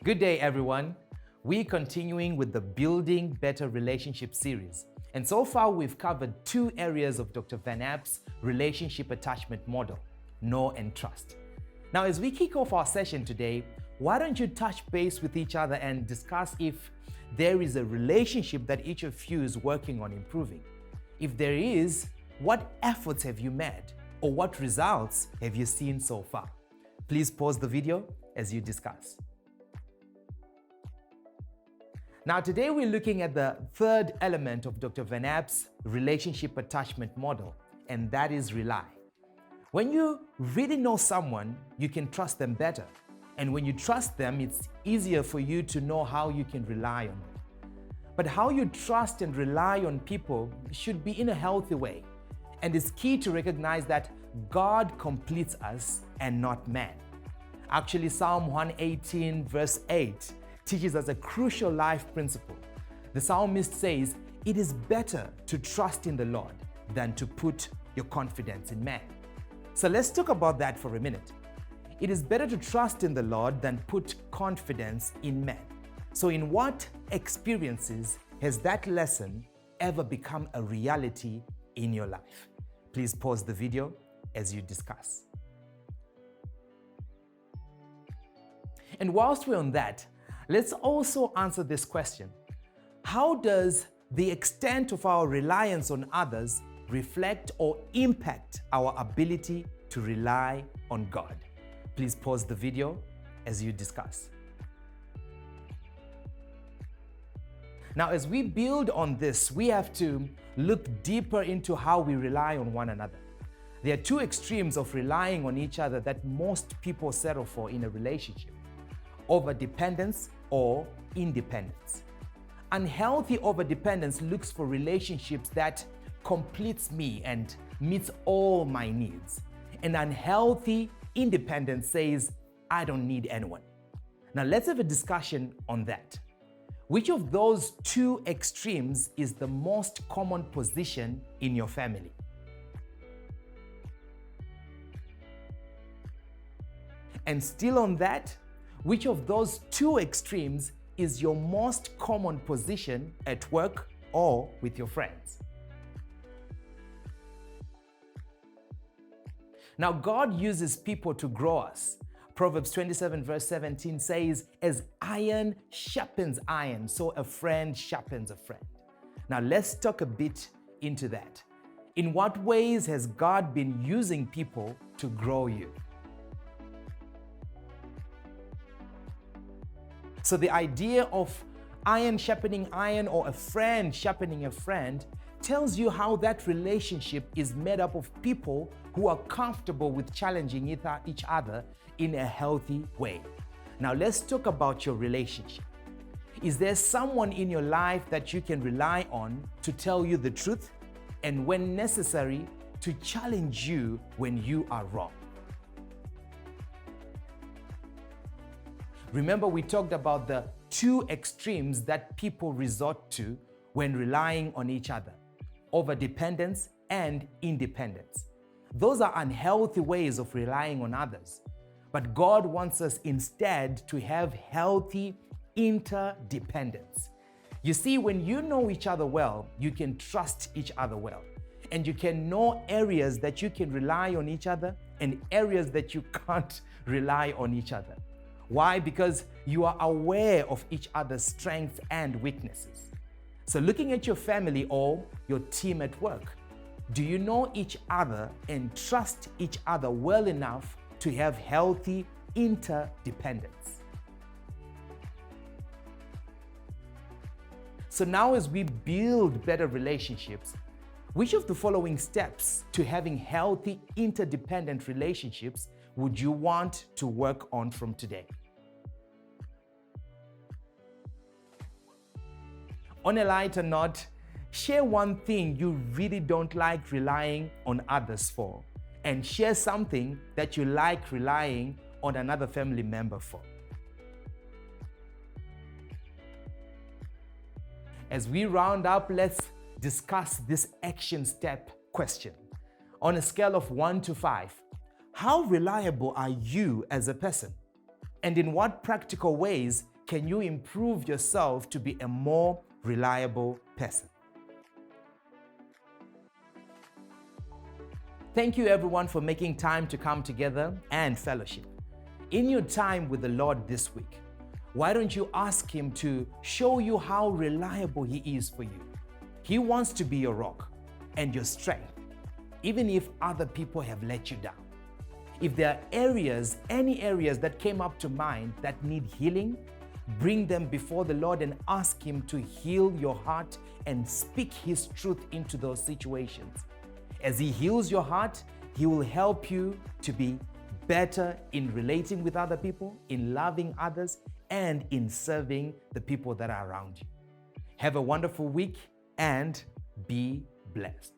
Good day, everyone. We're continuing with the Building Better Relationship series. And so far, we've covered two areas of Dr. Van App's relationship attachment model, know and trust. Now, as we kick off our session today, why don't you touch base with each other and discuss if there is a relationship that each of you is working on improving? If there is, what efforts have you made or what results have you seen so far? Please pause the video as you discuss. Now, today we're looking at the third element of Dr. Van App's relationship attachment model, and that is rely. When you really know someone, you can trust them better. And when you trust them, it's easier for you to know how you can rely on them. But how you trust and rely on people should be in a healthy way. And it's key to recognize that God completes us and not man. Actually, Psalm 118 verse 8 teaches us a crucial life principle. The psalmist says, "It is better to trust in the Lord than to put your confidence in man." So let's talk about that for a minute. It is better to trust in the Lord than put confidence in man. So in what experiences has that lesson ever become a reality in your life? Please pause the video as you discuss. And whilst we're on that, let's also answer this question. How does the extent of our reliance on others reflect or impact our ability to rely on God? Please pause the video as you discuss. Now, as we build on this, we have to look deeper into how we rely on one another. There are two extremes of relying on each other that most people settle for in a relationship: overdependence or independence. Unhealthy overdependence looks for relationships that completes me and meets all my needs. And unhealthy independence says, "I don't need anyone." Now let's have a discussion on that. Which of those two extremes is the most common position in your family? And still on that, which of those two extremes is your most common position at work or with your friends? Now, God uses people to grow us. Proverbs 27 verse 17 says, "As iron sharpens iron, so a friend sharpens a friend." Now, let's talk a bit into that. In what ways has God been using people to grow you? So the idea of iron sharpening iron or a friend sharpening a friend tells you how that relationship is made up of people who are comfortable with challenging each other in a healthy way. Now let's talk about your relationship. Is there someone in your life that you can rely on to tell you the truth and, when necessary, to challenge you when you are wrong? Remember, we talked about the two extremes that people resort to when relying on each other: overdependence and independence. Those are unhealthy ways of relying on others. But God wants us instead to have healthy interdependence. You see, when you know each other well, you can trust each other well. And you can know areas that you can rely on each other and areas that you can't rely on each other. Why? Because you are aware of each other's strengths and weaknesses. So looking at your family or your team at work, do you know each other and trust each other well enough to have healthy interdependence? So now, as we build better relationships, which of the following steps to having healthy interdependent relationships would you want to work on from today? On a lighter note, share one thing you really don't like relying on others for, and share something that you like relying on another family member for. As we round up, let's discuss this action step question. On a scale of 1 to 5, how reliable are you as a person? And in what practical ways can you improve yourself to be a more reliable person? Thank you everyone for making time to come together and fellowship. In your time with the Lord this week, why don't you ask Him to show you how reliable He is for you? He wants to be your rock and your strength, even if other people have let you down. If there are any areas that came up to mind that need healing, bring them before the Lord and ask Him to heal your heart and speak His truth into those situations. As He heals your heart, He will help you to be better in relating with other people, in loving others, and in serving the people that are around you. Have a wonderful week and be blessed.